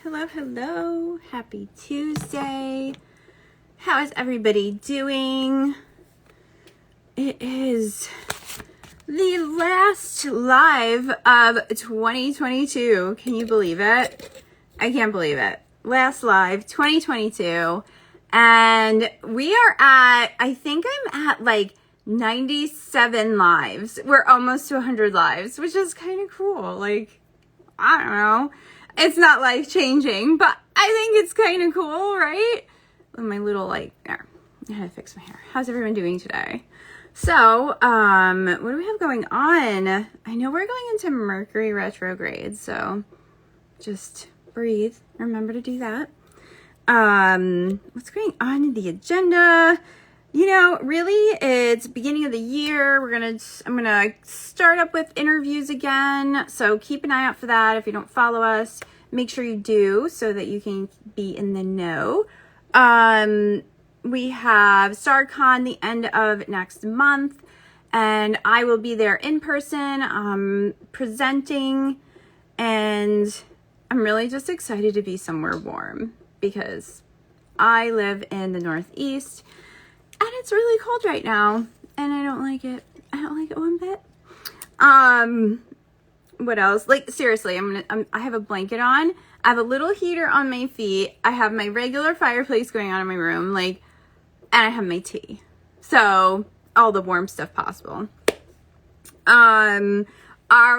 Hello, hello. Happy Tuesday. How is everybody doing? It is the last live of 2022. Can you believe it? I can't believe it. Last live 2022. And we are at, I think I'm at like 97 lives. We're almost to 100 lives, which is kind of cool. Like, I don't know. It's not life-changing, but I think it's kind of cool, right? My little, like, there. I had to fix my hair. How's everyone doing today? So, what do we have going on? I know we're going into Mercury retrograde, so just breathe. Remember to do that. What's going on in the agenda? You know, really, it's beginning of the year. I'm gonna start up with interviews again. So keep an eye out for that. If you don't follow us, make sure you do so that you can be in the know. We have StarCon the end of next month, and I will be there in person, presenting, and I'm really just excited to be somewhere warm because I live in the Northeast. And it's really cold right now, and I don't like it. I don't like it one bit. What else? Like, seriously, I have a blanket on. I have a little heater on my feet. I have my regular fireplace going on in my room, like, and I have my tea. So, all the warm stuff possible.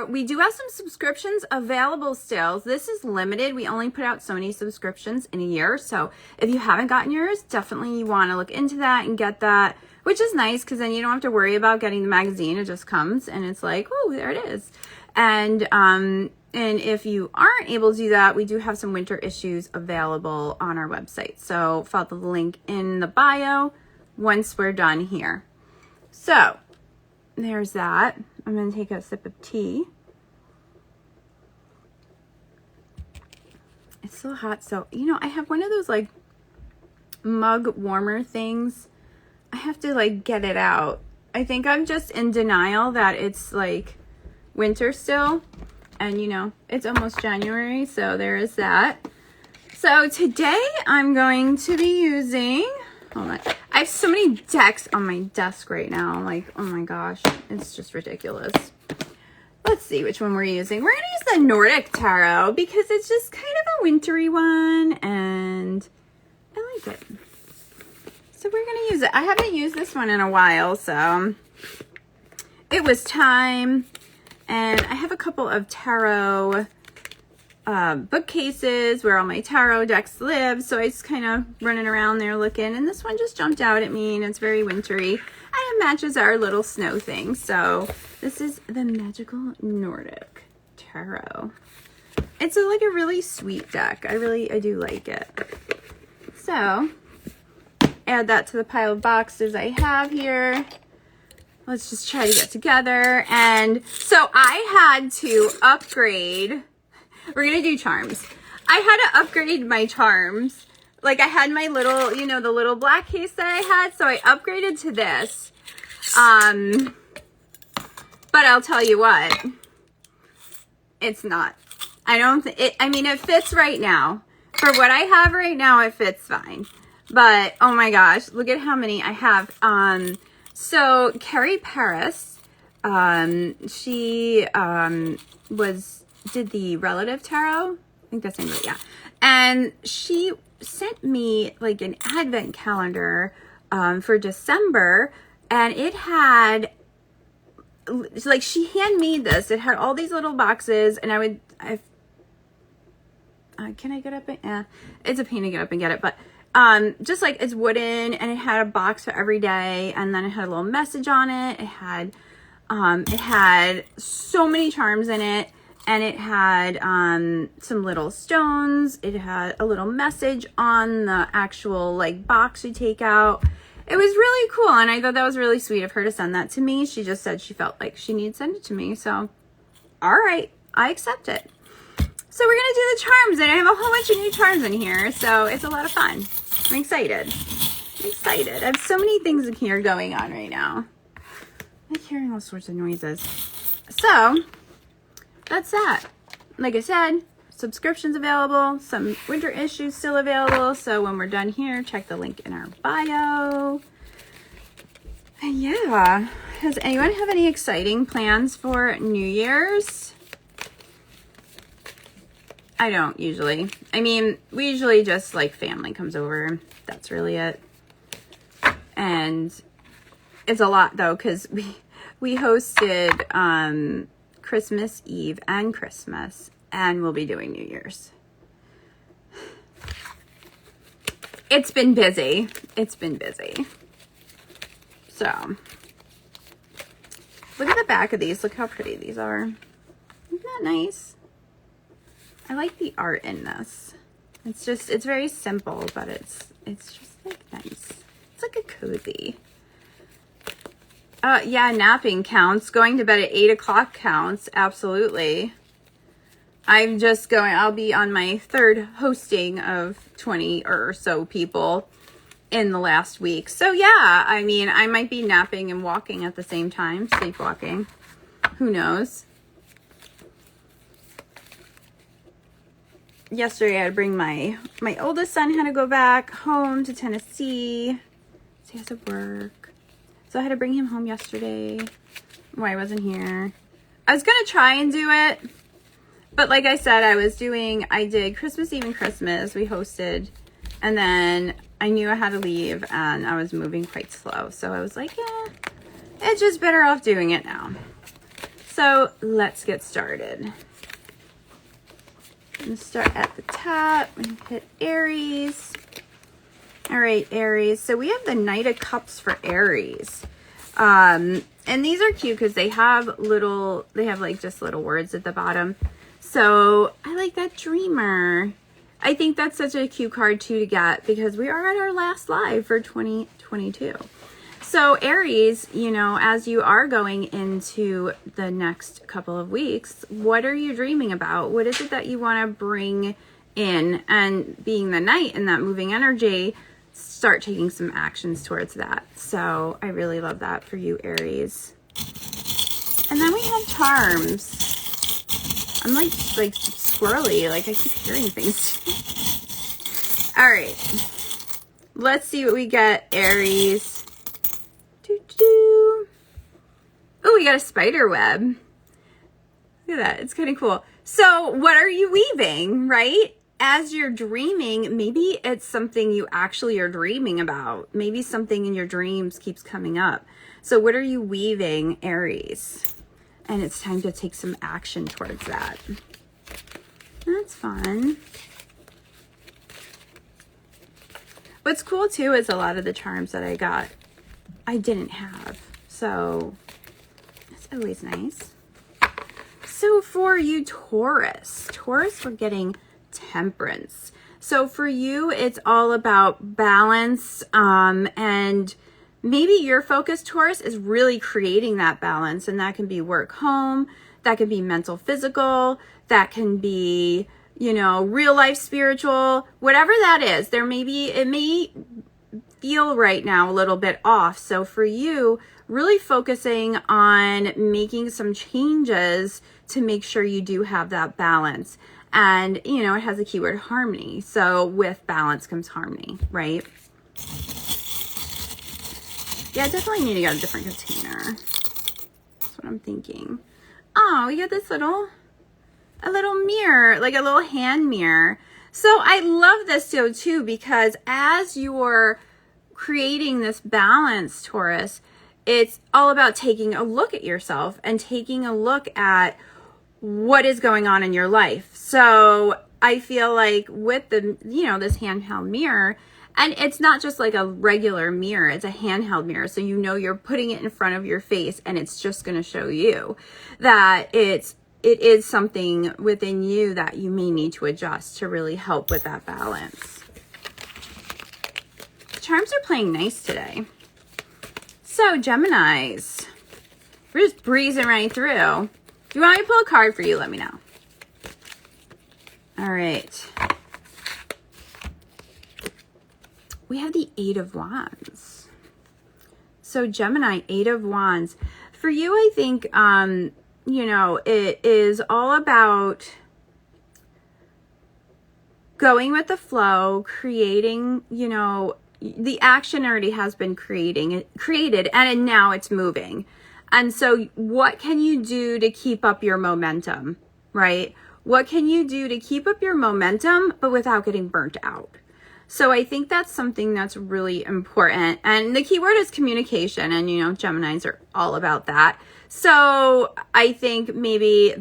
We do have some subscriptions available still. This is limited. We only put out so many subscriptions in a year. So if you haven't gotten yours, definitely you want to look into that and get that, which is nice because then you don't have to worry about getting the magazine. It just comes and it's like, oh, there it is. And if you aren't able to do that, we do have some winter issues available on our website. So follow the link in the bio once we're done here. So there's that. I'm going to take a sip of tea. It's so hot. So, you know, I have one of those like mug warmer things. I have to like get it out. I think I'm just in denial that it's like winter still. And, you know, it's almost January. So there is that. So today I'm going to be using... Hold on. I have so many decks on my desk right now. Like, oh my gosh, it's just ridiculous. Let's see which one we're using. We're going to use the Nordic Tarot because it's just kind of a wintry one and I like it. So we're going to use it. I haven't used this one in a while, so it was time. And I have a couple of tarot bookcases where all my tarot decks live, so I just kind of running around there looking, and this one just jumped out at me, and it's very wintry, and it matches our little snow thing. So this is the Magical Nordic Tarot. It's like a really sweet deck. I do like it. So add that to the pile of boxes I have here. Let's just try to get together. And so I had to upgrade. We're going to do charms. I had to upgrade my charms. Like I had my little, you know, the little black case that I had. So I upgraded to this. But I'll tell you what, it's not. I mean, it fits right now. For what I have right now, it fits fine. But, oh my gosh, look at how many I have. So Carrie Paris, she, did the Relative Tarot. I think that's the name of it, yeah. And she sent me like an advent calendar for December, and it had, like, she handmade this. It had all these little boxes, and can I get up and, it's a pain to get up and get it, but just like it's wooden, and it had a box for every day, and then it had a little message on it. It had so many charms in it. And it had some little stones. It had a little message on the actual like box you take out. It was really cool, and I thought that was really sweet of her to send that to me. She just said she felt like she needed to send it to me. So, all right, I accept it. So we're gonna do the charms, and I have a whole bunch of new charms in here. So it's a lot of fun. I'm excited. I have so many things in here going on right now. I'm hearing all sorts of noises. So that's that. Like I said, subscriptions available, some winter issues still available. So when we're done here, check the link in our bio. And yeah, does anyone have any exciting plans for New Year's? I don't usually. I mean, we usually just like family comes over. That's really it. And it's a lot though, because we hosted Christmas Eve and Christmas, and we'll be doing New Year's. It's been busy. It's been busy. So, look at the back of these. Look how pretty these are. Isn't that nice? I like the art in this. It's very simple, but it's just like nice. It's like a cozy. Yeah, napping counts. Going to bed at 8 o'clock counts. Absolutely. I'll be on my third hosting of 20 or so people in the last week. So yeah, I mean, I might be napping and walking at the same time, sleepwalking. Who knows? Yesterday I had to bring my oldest son had to go back home to Tennessee. So he has to work. So I had to bring him home yesterday when I wasn't here. I was going to try and do it, but like I said, I did Christmas Eve and Christmas. We hosted, and then I knew I had to leave and I was moving quite slow. So I was like, yeah, it's just better off doing it now. So let's get started. I'm going to start at the top and hit Aries. All right, Aries. So we have the Knight of Cups for Aries. And these are cute because they have like just little words at the bottom. So I like that dreamer. I think that's such a cute card too to get because we are at our last live for 2022. So Aries, you know, as you are going into the next couple of weeks, what are you dreaming about? What is it that you want to bring in? And being the Knight and that moving energy, start taking some actions towards that. So I really love that for you, Aries. And then we have charms. I'm like squirrely, like I keep hearing things. All right, let's see what we get, Aries. Oh, we got a spider web. Look at that. It's kind of cool. So what are you weaving, right? As you're dreaming, maybe it's something you actually are dreaming about. Maybe something in your dreams keeps coming up. So what are you weaving, Aries? And it's time to take some action towards that. That's fun. What's cool too is a lot of the charms that I got, I didn't have. So that's always nice. So for you, Taurus, we're getting Temperance. So for you, it's all about balance. And maybe your focus, Taurus, is really creating that balance. And that can be work, home, that can be mental, physical, that can be, you know, real life, spiritual, whatever that is. It may feel right now a little bit off. So for you, really focusing on making some changes to make sure you do have that balance. And, you know, it has a keyword harmony. So with balance comes harmony, right? Yeah, I definitely need to get a different container. That's what I'm thinking. Oh, we got this a little mirror, like a little hand mirror. So I love this too, because as you're creating this balance, Taurus, it's all about taking a look at yourself and taking a look at what is going on in your life. So I feel like with the, you know, this handheld mirror, and it's not just like a regular mirror, it's a handheld mirror. So, you know, you're putting it in front of your face and it's just going to show you that it is something within you that you may need to adjust to really help with that balance. Charms are playing nice today. So Geminis, we're just breezing right through. If you want me to pull a card for you, let me know. All right. We have the Eight of Wands. So Gemini, Eight of Wands. For you, I think, you know, it is all about going with the flow, creating, you know, the action already has been created and now it's moving. And so what can you do to keep up your momentum, right? What can you do to keep up your momentum, but without getting burnt out? So I think that's something that's really important. And the key word is communication. And, you know, Geminis are all about that. So I think maybe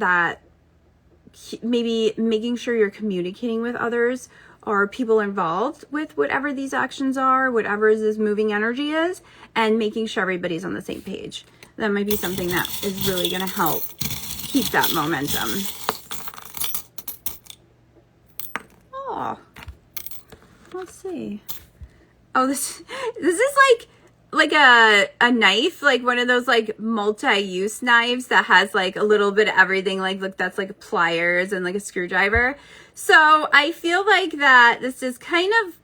making sure you're communicating with others or people involved with whatever these actions are, whatever this moving energy is, and making sure everybody's on the same page. That might be something that is really going to help keep that momentum. Oh, let's see. Oh, this is like a knife, like one of those like multi-use knives that has like a little bit of everything. Like, look, that's like pliers and like a screwdriver. So I feel like that this is kind of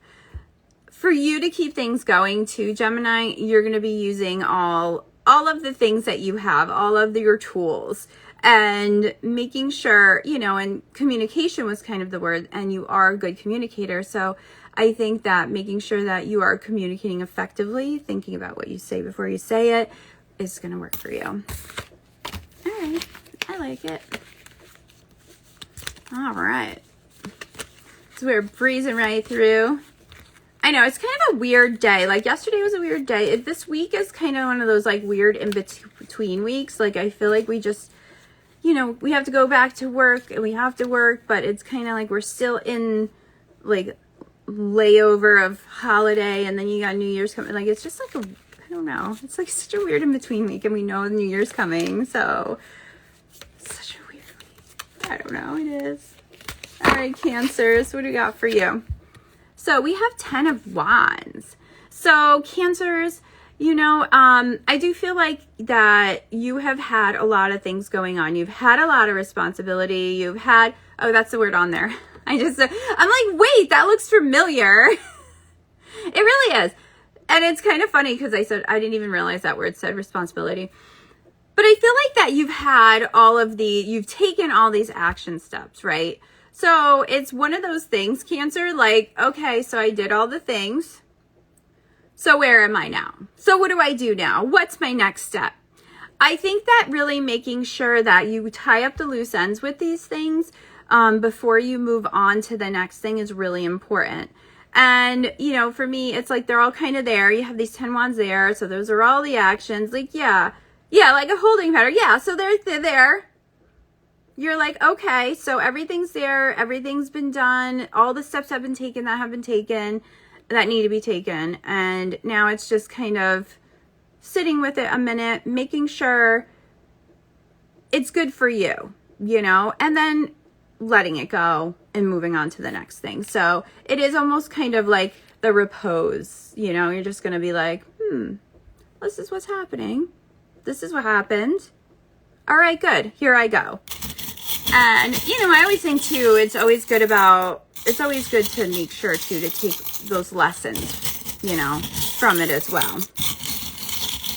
for you to keep things going too, Gemini. You're going to be using all of the things that you have, all of your tools, and making sure, you know, and communication was kind of the word, and you are a good communicator. So I think that making sure that you are communicating effectively, thinking about what you say before you say it, is going to work for you. All right. I like it. All right. So we're breezing right through. I know it's kind of a weird day. Like yesterday was a weird day. This week is kind of one of those like weird in between weeks. Like I feel like we just, you know, we have to go back to work and we have to work, but it's kind of like we're still in like layover of holiday, and then you got New Year's coming. Like it's just like I don't know. It's like such a weird in between week, and we know New Year's coming, so such a weird week. I don't know. It is. All right, Cancers, what do we got for you? So we have 10 of Wands. So Cancers, you know, I do feel like that you have had a lot of things going on. You've had a lot of responsibility. You've had, oh, that's the word on there. I'm like, wait, that looks familiar. It really is. And it's kind of funny because I didn't even realize that word said responsibility. But I feel like that you've taken all these action steps, right? So it's one of those things, Cancer, like, okay, so I did all the things. So where am I now? So what do I do now? What's my next step? I think that really making sure that you tie up the loose ends with these things before you move on to the next thing is really important. And, you know, for me, it's like they're all kind of there. You have these 10 wands there. So those are all the actions. Like, yeah, like a holding pattern. Yeah, so they're there. You're like, okay, so everything's there. Everything's been done. All the steps have been taken that need to be taken. And now it's just kind of sitting with it a minute, making sure it's good for you, you know, and then letting it go and moving on to the next thing. So it is almost kind of like the repose, you know, you're just going to be like, this is what's happening. This is what happened. All right, good. Here I go. And, you know, I always think too, it's always good to make sure too, to take those lessons, you know, from it as well.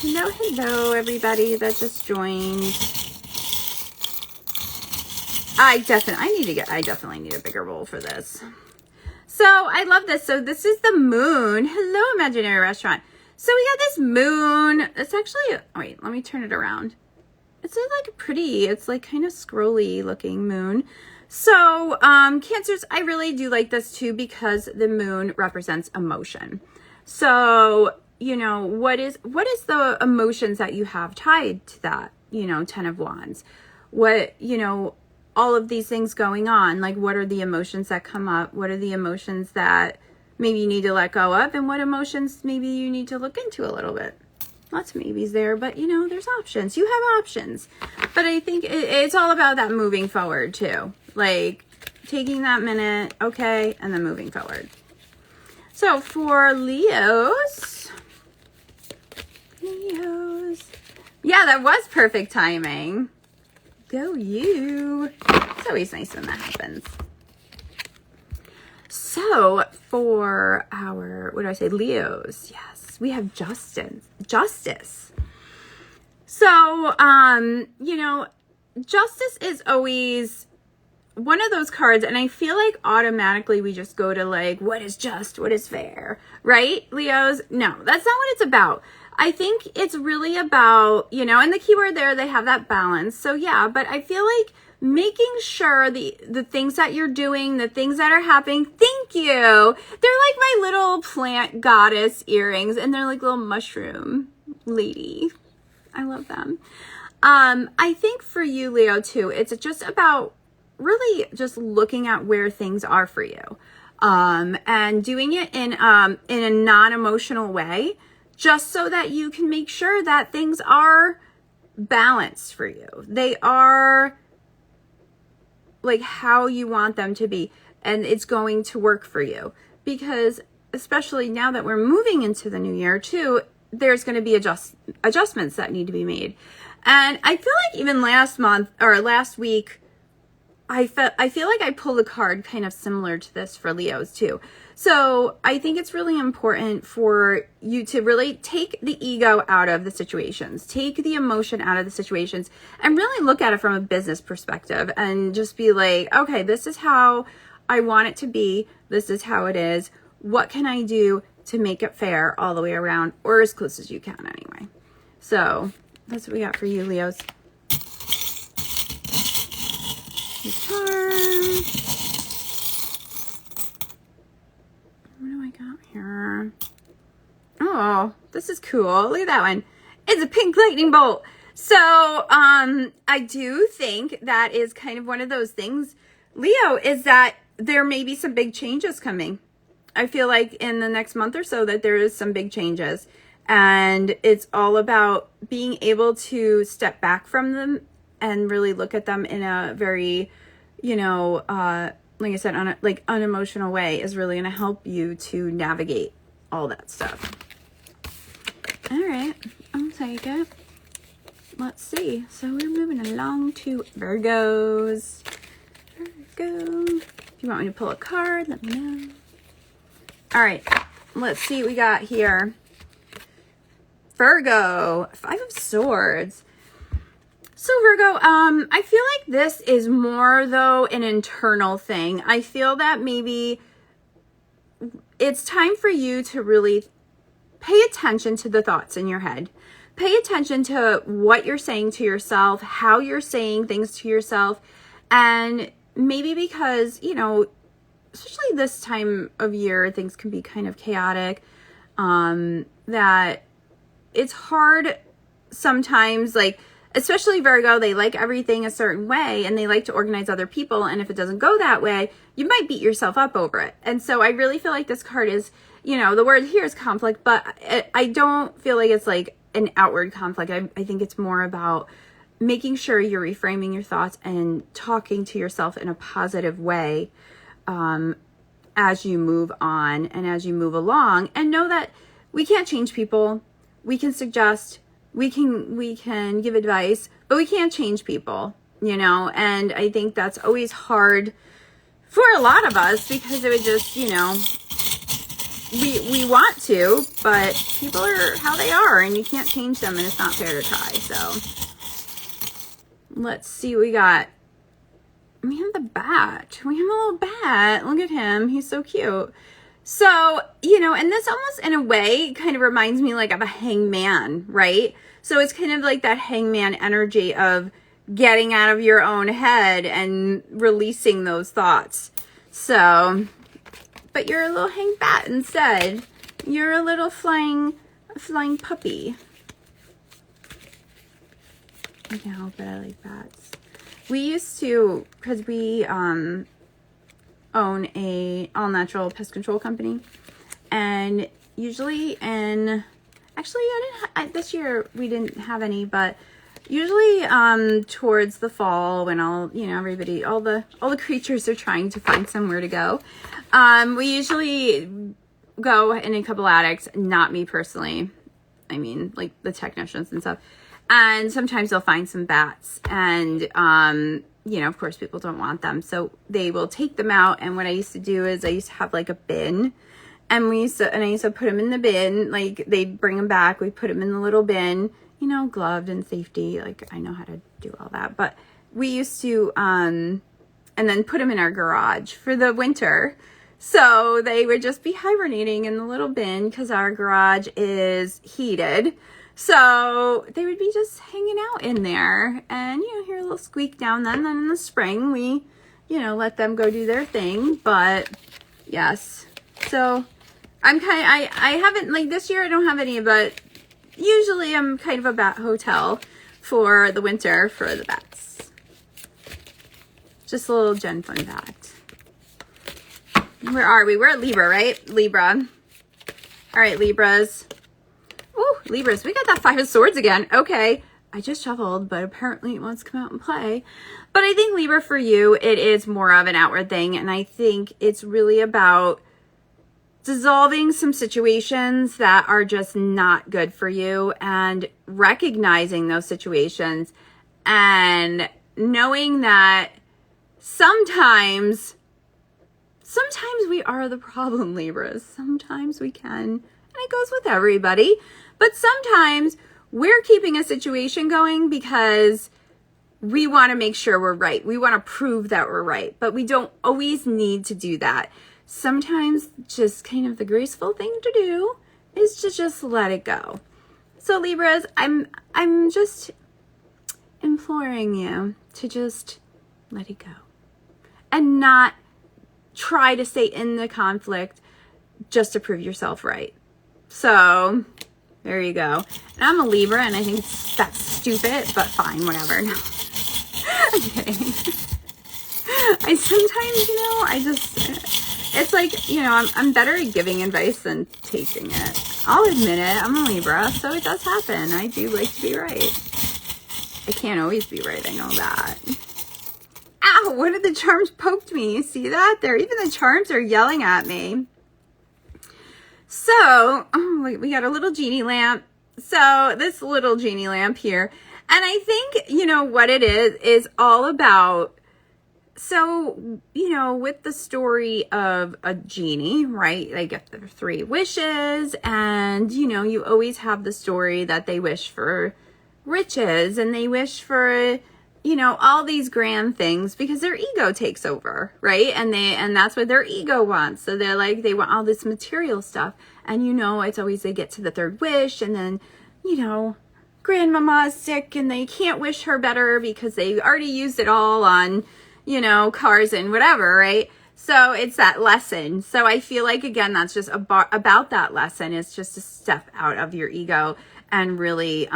Hello, everybody that just joined. I definitely need a bigger bowl for this. So I love this. So this is the moon. Hello, imaginary restaurant. So we got this moon. It's actually, wait, let me turn it around. It's like pretty, it's like kind of scrolly looking moon. So Cancers, I really do like this too because the moon represents emotion. So, you know, what is the emotions that you have tied to that, you know, 10 of Wands? What, you know, all of these things going on, like what are the emotions that come up? What are the emotions that maybe you need to let go of? And what emotions maybe you need to look into a little bit? Lots of maybes there, but you know, there's options. You have options. But I think it's all about that moving forward too. Like taking that minute, okay, and then moving forward. So for Leos. Yeah, that was perfect timing. Go you. It's always nice when that happens. So for our, Leos, yes, we have justice. So, you know, justice is always one of those cards, and I feel like automatically we just go to like, what is just, what is fair, right, Leos? No, that's not what it's about. I think it's really about, you know, and the keyword there, they have that balance. So yeah, but I feel like making sure the things that you're doing, the things that are happening, thank you. They're like my little plant goddess earrings, and they're like little mushroom lady. I love them. I think for you, Leo, too, it's just about really just looking at where things are for you, and doing it in a non-emotional way, just so that you can make sure that things are balanced for you. They are like how you want them to be, and it's going to work for you, because especially now that we're moving into the new year too, there's going to be adjustments that need to be made. And I feel like even last week, I feel like I pulled a card kind of similar to this for Leos too. So I think it's really important for you to really take the ego out of the situations, take the emotion out of the situations, and really look at it from a business perspective and just be like, okay, this is how I want it to be. This is how it is. What can I do to make it fair all the way around, or as close as you can anyway? So that's what we got for you, Leos. What do I got here? Oh, this is cool. Look at that one. It's a pink lightning bolt. So, I do think that is kind of one of those things, Leo, is that there may be some big changes coming. I feel like in the next month or so that there is some big changes, and it's all about being able to step back from them and really look at them in a very, you know, like I said, unemotional way is really going to help you to navigate all that stuff. All right, I'll take it. Let's see. So we're moving along to Virgos. Virgo. If you want me to pull a card, let me know. All right, let's see what we got here. Virgo, 5 of Swords. So Virgo, I feel like this is more though an internal thing. I feel that maybe it's time for you to really pay attention to the thoughts in your head. Pay attention to what you're saying to yourself, how you're saying things to yourself, and maybe because, you know, especially this time of year, things can be kind of chaotic, that it's hard sometimes, like, especially Virgo, they like everything a certain way and they like to organize other people. And if it doesn't go that way, you might beat yourself up over it. And so I really feel like this card is, you know, the word here is conflict, but I don't feel like it's like an outward conflict. I think it's more about making sure you're reframing your thoughts and talking to yourself in a positive way, as you move on and as you move along, and know that we can't change people. We can suggest, we can give advice, but we can't change people, you know? And I think that's always hard for a lot of us, because it would just, you know, we want to, but people are how they are and you can't change them, and it's not fair to try. So let's see what we got. We have the bat. We have a little bat. Look at him. He's so cute. So, you know, and this almost in a way kind of reminds me like of a hangman, right? So it's kind of like that hangman energy of getting out of your own head and releasing those thoughts. So, but you're a little hang bat instead. You're a little flying puppy. I can't help it. I like bats. We used to, because we own a all-natural pest control company, and usually actually this year we didn't have any, but usually towards the fall when all the creatures are trying to find somewhere to go, we usually go in a couple attics. Not me personally, I mean like the technicians and stuff. And sometimes they'll find some bats, and, you know, of course people don't want them. So they will take them out. And what I used to do is I used to have like a bin, and I used to put them in the bin. Like they'd bring them back. We put them in the little bin, you know, gloved and safety. Like I know how to do all that, but we used to, and and then put them in our garage for the winter. So they would just be hibernating in the little bin because our garage is heated. So they would be just hanging out in there, and, you know, hear a little squeak down then. Then in the spring, we, you know, let them go do their thing. But yes, so I haven't, like, this year I don't have any, but usually I'm kind of a bat hotel for the winter for the bats. Just a little Jen fun fact. Where are we? We're at Libra, right? Libra. All right, Libras. Ooh, Libras. We got that Five of Swords again. Okay. I just shuffled, but apparently it wants to come out and play. But I think Libra, for you, it is more of an outward thing. And I think it's really about dissolving some situations that are just not good for you, and recognizing those situations and knowing that sometimes we are the problem, Libras. Sometimes we can, and it goes with everybody, but sometimes we're keeping a situation going because we want to make sure we're right. We want to prove that we're right, but we don't always need to do that. Sometimes just kind of the graceful thing to do is to just let it go. So Libras, I'm just imploring you to just let it go and not try to stay in the conflict just to prove yourself right. So there you go. And I'm a Libra, and I think that's stupid, but fine, whatever. No. I'm kidding. I sometimes, you know, it's like, you know, I'm better at giving advice than taking it. I'll admit it. I'm a Libra, so it does happen. I do like to be right. I can't always be right. I know that. Ow, one of the charms poked me. You see that? Even the charms are yelling at me. So, we got a little genie lamp. So this little genie lamp here. And I think, you know, what it is all about. So, you know, with the story of a genie, right? They get their 3 wishes, and, you know, you always have the story that they wish for riches, and they wish for, you know, all these grand things because their ego takes over, right? And that's what their ego wants. So they're like, they want all this material stuff. And, you know, it's always they get to the 3rd wish, and then, you know, grandmama is sick and they can't wish her better because they already used it all on, you know, cars and whatever, right? So it's that lesson. So I feel like, again, that's just about that lesson. It's just to step out of your ego and really,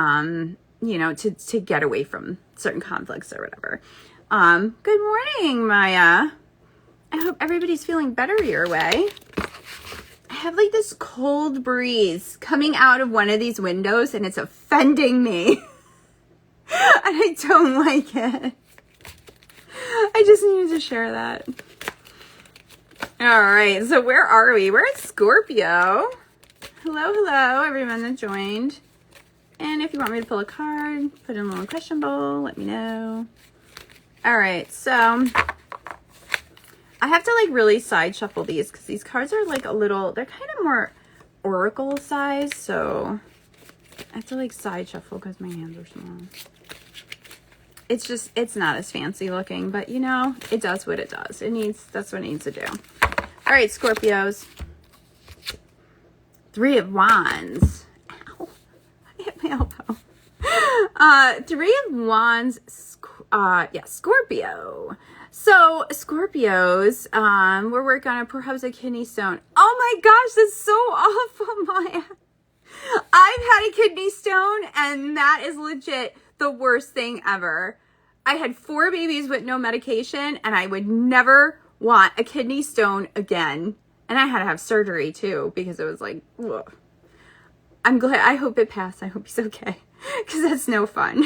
you know, to get away from certain conflicts or whatever. Good morning, Maya. I hope everybody's feeling better your way. I have like this cold breeze coming out of one of these windows, and it's offending me. And I don't like it. I just needed to share that. All right, so where are we? We're at Scorpio. Hello, everyone that joined. And if you want me to pull a card, put in a little question bowl, let me know. All right, so I have to like really side shuffle these because these cards are like a little, they're kind of more oracle size. So I have to like side shuffle because my hands are small. It's just, it's not as fancy looking, but you know, it does what it does. That's what it needs to do. All right, Scorpios. 3 of Wands. Ow, I hit my elbow. 3 of Wands, Scorpio. So Scorpios, we're working on perhaps a kidney stone. Oh my gosh, that's so awful, Maya. I've had a kidney stone, and that is legit the worst thing ever. I had 4 babies with no medication, and I would never want a kidney stone again. And I had to have surgery too, because it was like, ugh. I'm glad, I hope it passed. I hope he's okay, because that's no fun.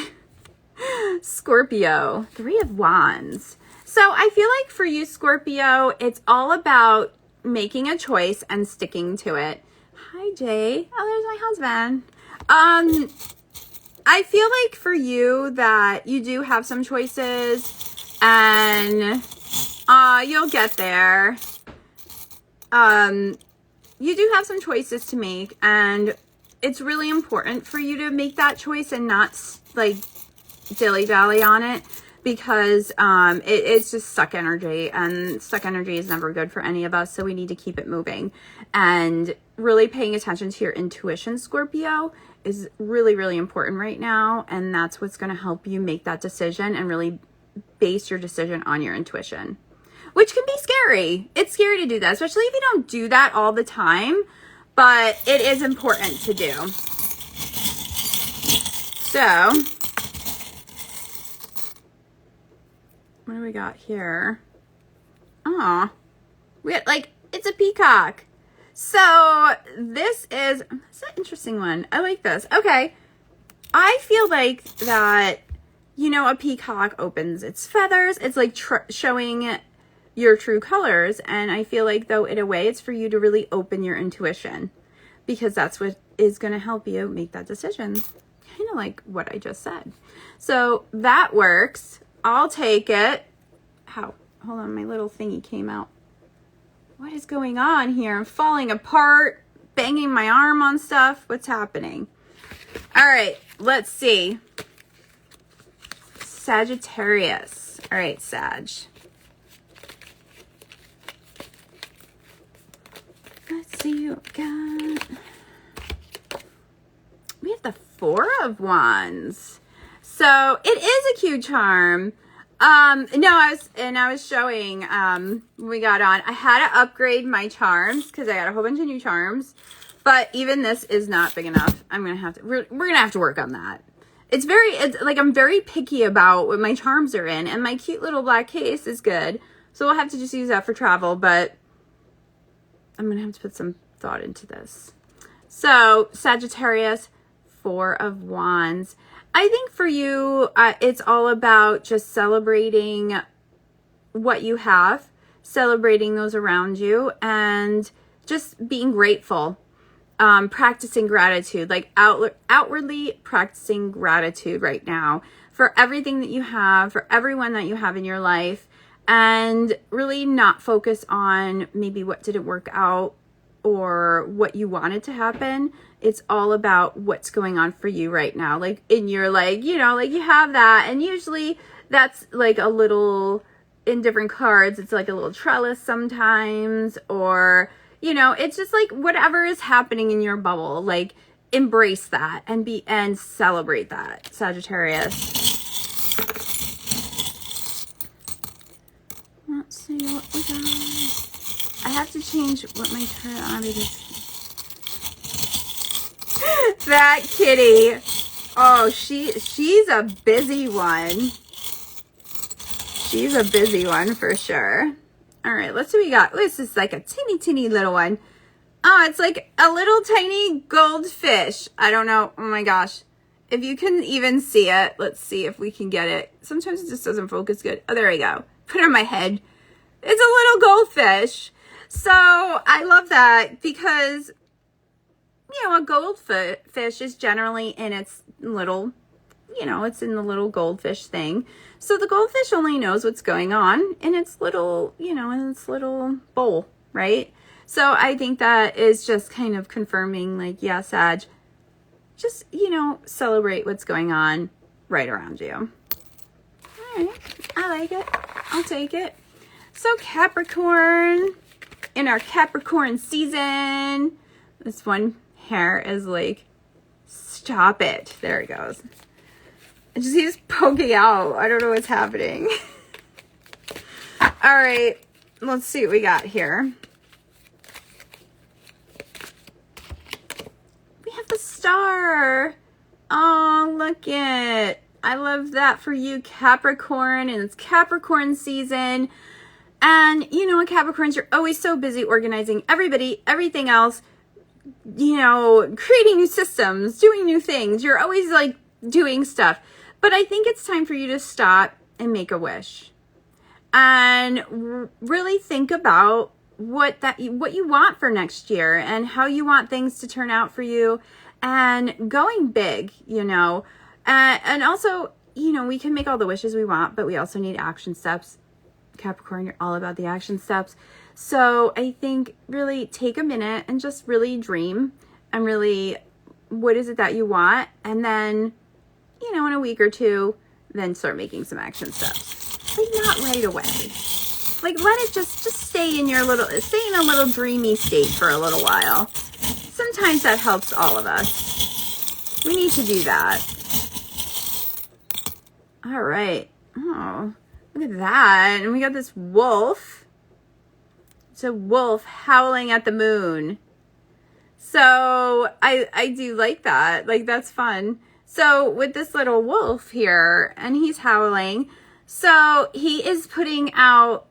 Scorpio, 3 of Wands. So I feel like for you, Scorpio, it's all about making a choice and sticking to it. Hi, Jay. Oh, there's my husband. I feel like for you that you do have some choices, and you'll get there. You do have some choices to make, and it's really important for you to make that choice and not like dilly-dally on it, because it's just stuck energy, and stuck energy is never good for any of us. So we need to keep it moving, and really paying attention to your intuition, Scorpio, is really, really important right now. And that's what's going to help you make that decision and really base your decision on your intuition, which can be scary. It's scary to do that, especially if you don't do that all the time, but it is important to do. So, what do we got here? Aw, we got, like, it's a peacock. So this is an interesting one. I like this. Okay. I feel like that, you know, a peacock opens its feathers. It's like showing your true colors. And I feel like, though, in a way, it's for you to really open your intuition, because that's what is going to help you make that decision. Kind of like what I just said. So that works. I'll take it. How? Hold on. My little thingy came out. What is going on here? I'm falling apart, banging my arm on stuff. What's happening? All right, let's see. Sagittarius. All right, Sag. Let's see what we got. We have the Four of Wands. So it is a cute charm. No, I was showing, when we got on, I had to upgrade my charms because I got a whole bunch of new charms, but even this is not big enough. We're going to have to work on that. It's like, I'm very picky about what my charms are in, and my cute little black case is good. So we'll have to just use that for travel, but I'm going to have to put some thought into this. So Sagittarius, Four of Wands. I think for you, it's all about just celebrating what you have, celebrating those around you, and just being grateful, practicing gratitude, like outwardly practicing gratitude right now for everything that you have, for everyone that you have in your life, and really not focus on maybe what didn't work out or what you wanted to happen. It's all about what's going on for you right now. Like in your, like, you know, like you have that, and usually that's like a little, in different cards, it's like a little trellis sometimes, or, you know, it's just like whatever is happening in your bubble, like embrace that and celebrate that, Sagittarius. Let's see what we got. I have to change what my turn on because that kitty. Oh, she's a busy one. She's a busy one for sure. All right, let's see what we got. This is like a teeny little one. Oh, it's like a little tiny goldfish. I don't know. Oh my gosh. If you can even see it, let's see if we can get it. Sometimes it just doesn't focus good. Oh, there we go. Put it on my head. It's a little goldfish. So I love that because, you know, a goldfish is generally in its little, you know, it's in the little goldfish thing. So the goldfish only knows what's going on in its little, you know, in its little bowl, right? So I think that is just kind of confirming, like, yeah, Sag, just, you know, celebrate what's going on right around you. All right, I like it. I'll take it. So Capricorn, in our Capricorn season, this one hair is like, stop it. There it goes. It just keeps poking out. I don't know what's happening. All right, let's see what we got here. We have the star. Oh, look it. I love that for you, Capricorn, and it's Capricorn season. And you know, Capricorns, you're always so busy organizing everybody, everything else, you know, creating new systems, doing new things. You're always like doing stuff. But I think it's time for you to stop and make a wish and really think about what you want for next year and how you want things to turn out for you, and going big, you know, and also, you know, we can make all the wishes we want, but we also need action steps. Capricorn, you're all about the action steps. So I think really take a minute and just really dream and really, what is it that you want? And then, you know, in a week or two, then start making some action steps. Like not right away. Like let it just stay in a little dreamy state for a little while. Sometimes that helps all of us. We need to do that. All right. Oh, look at that. And we got this wolf. It's a wolf howling at the moon. So I do like that. Like that's fun. So with this little wolf here, and he's howling. So he is putting out,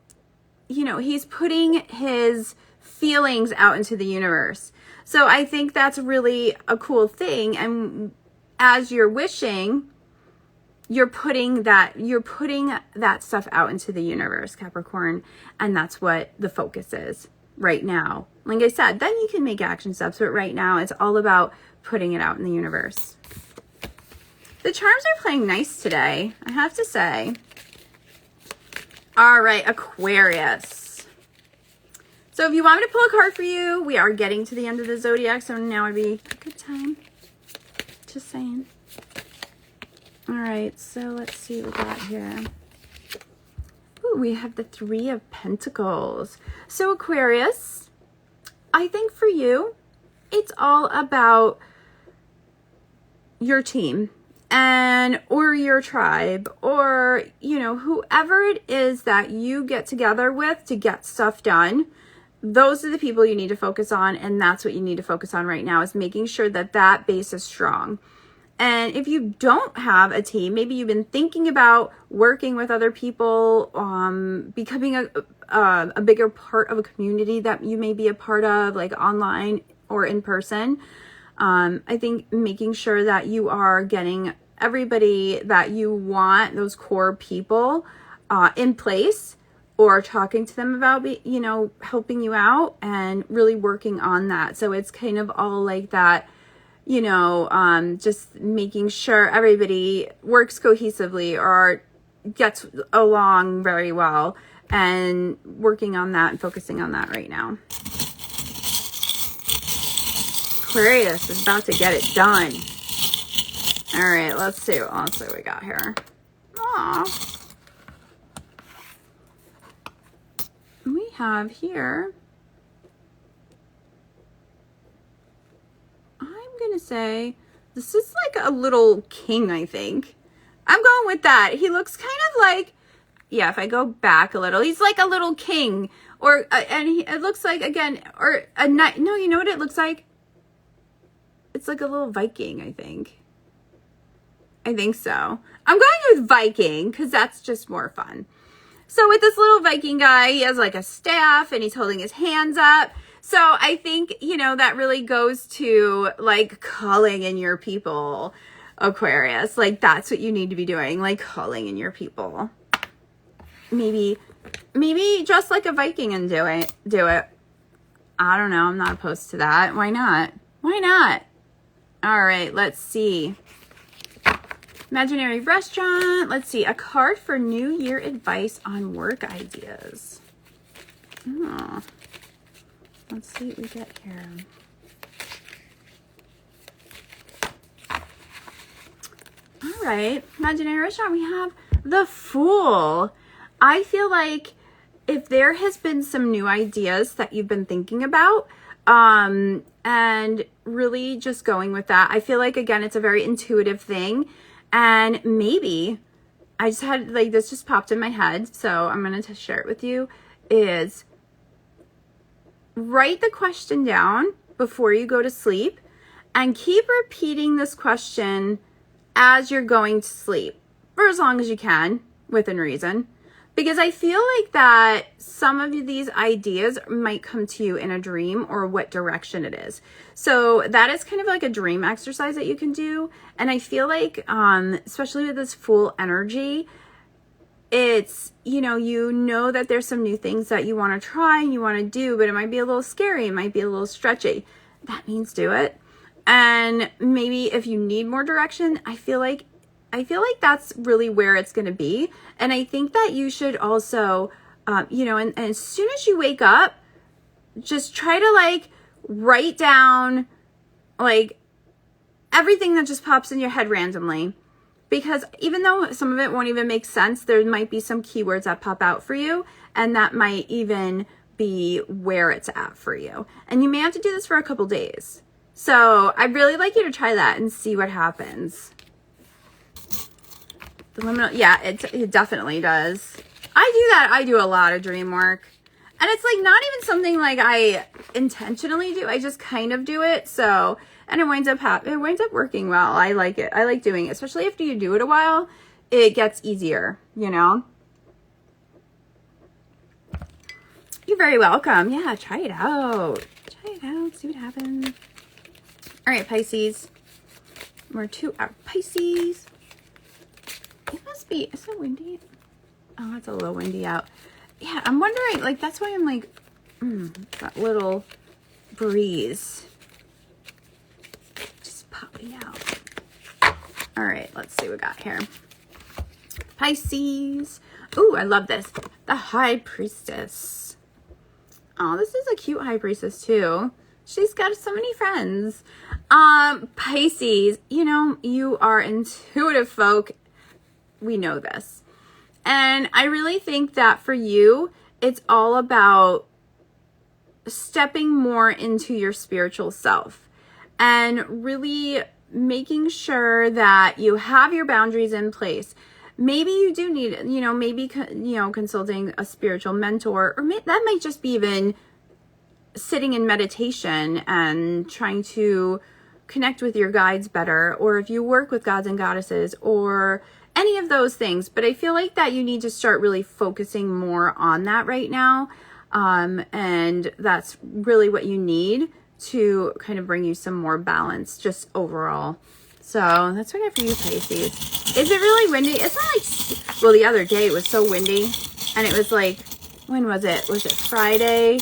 he's putting his feelings out into the universe. So I think that's really a cool thing. And as you're wishing, you're putting that stuff out into the universe, Capricorn. And that's what the focus is right now. Like I said, then you can make action steps, but right now it's all about putting it out in the universe. The charms are playing nice today, I have to say. All right, Aquarius. So if you want me to pull a card for you, we are getting to the end of the zodiac, so now would be a good time. Just saying. All right, so let's see what we got here. Ooh, we have the Three of Pentacles. So Aquarius, I think for you, it's all about your team or your tribe, or, whoever it is that you get together with to get stuff done. Those are the people you need to focus on. And that's what you need to focus on right now, is making sure that that base is strong. And if you don't have a team, maybe you've been thinking about working with other people, becoming a bigger part of a community that you may be a part of, like online or in person. I think making sure that you are getting everybody that you want, those core people, in place, or talking to them about, helping you out and really working on that. So it's kind of all like that. Just making sure everybody works cohesively or gets along very well, and working on that and focusing on that right now. Aquarius is about to get it done. All right, let's see what we got here. Aww. We have here, gonna say this is like a little king. I think I'm going with that. He looks kind of like, yeah, if I go back a little, he's like a little king, or it looks like, again, or a knight. No, you know what it looks like? It's like a little Viking. I think so. I'm going with Viking because that's just more fun. So with this little Viking guy, he has like a staff and he's holding his hands up. So I think, that really goes to like calling in your people, Aquarius. Like that's what you need to be doing, like calling in your people. Maybe dress like a Viking and do it. I don't know. I'm not opposed to that. Why not? All right, let's see. Imaginary restaurant. Let's see. A card for New Year advice on work ideas. Oh. Let's see what we get here. All right. Imaginary restaurant. We have the Fool. I feel like if there has been some new ideas that you've been thinking about, and really just going with that, I feel like, again, it's a very intuitive thing. And maybe I just had, like, this just popped in my head, so I'm going to share it with you, is write the question down before you go to sleep and keep repeating this question as you're going to sleep for as long as you can, within reason. Because I feel like that some of these ideas might come to you in a dream, or what direction it is. So that is kind of like a dream exercise that you can do. And I feel like, especially with this Fool energy, it's, you know that there's some new things that you want to try and you want to do, but it might be a little scary. It might be a little stretchy. That means do it. And maybe if you need more direction, I feel like that's really where it's going to be. And I think that you should also, and as soon as you wake up, just try to like write down like everything that just pops in your head randomly. because even though some of it won't even make sense, there might be some keywords that pop out for you, and that might even be where it's at for you. And you may have to do this for a couple days. So I'd really like you to try that and see what happens. The liminal, yeah, it definitely does. I do that. I do a lot of dream work. And it's like not even something like I intentionally do. I just kind of do it. So, and it winds up working well. I like it. I like doing it, especially after you do it a while. It gets easier, you know? You're very welcome. Yeah, try it out. Try it out. See what happens. All right, Pisces. We're to our Pisces. It must be, is it windy? Oh, it's a little windy out. Yeah, I'm wondering, like, that's why I'm like, that little breeze just popping out. All right, let's see what we got here. Pisces. Ooh, I love this. The High Priestess. Oh, this is a cute High Priestess too. She's got so many friends. Pisces, you know, you are intuitive folk. We know this. And I really think that for you, it's all about stepping more into your spiritual self and really making sure that you have your boundaries in place. Maybe you do need, you know, maybe, you know, consulting a spiritual mentor, or that might just be even sitting in meditation and trying to connect with your guides better, or if you work with gods and goddesses, or any of those things. But I feel like that you need to start really focusing more on that right now. And that's really what you need to kind of bring you some more balance just overall. So that's what I got for you, Pisces. Is it really windy? It's not like, well, the other day it was so windy, and it was like, when was it? Was it Friday?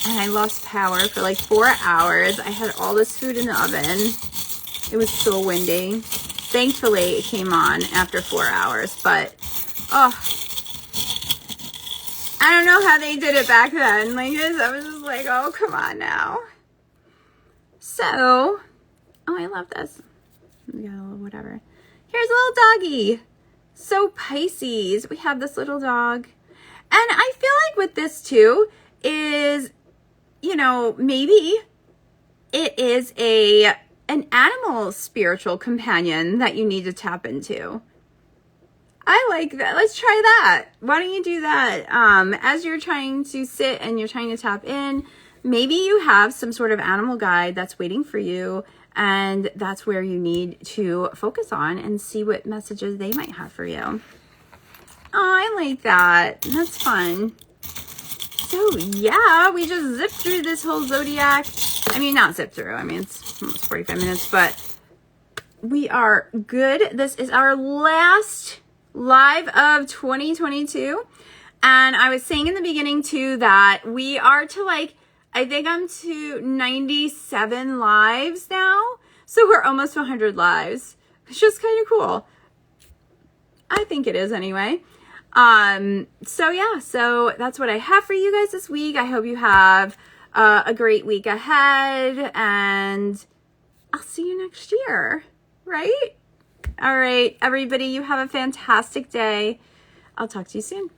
And I lost power for like 4 hours. I had all this food in the oven. It was so windy. Thankfully, it came on after 4 hours, but, oh, I don't know how they did it back then. Like, I was just like, oh, come on now. So, oh, I love this. We got a little whatever. Here's a little doggy. So Pisces, we have this little dog. And I feel like with this too is, you know, maybe it is an animal spiritual companion that you need to tap into. I like that. Let's try that. Why don't you do that? As you're trying to sit and you're trying to tap in, maybe you have some sort of animal guide that's waiting for you, and that's where you need to focus on and see what messages they might have for you. Oh, I like that. That's fun. So yeah, we just zipped through this whole zodiac. I mean, not zip through. I mean, it's almost 45 minutes, but we are good. This is our last live of 2022. And I was saying in the beginning too that we are to like, I think I'm to 97 lives now. So we're almost to 100 lives. It's just kind of cool. I think it is anyway. So yeah, so that's what I have for you guys this week. I hope you have a great week ahead, and I'll see you next year, right? All right, everybody, you have a fantastic day. I'll talk to you soon.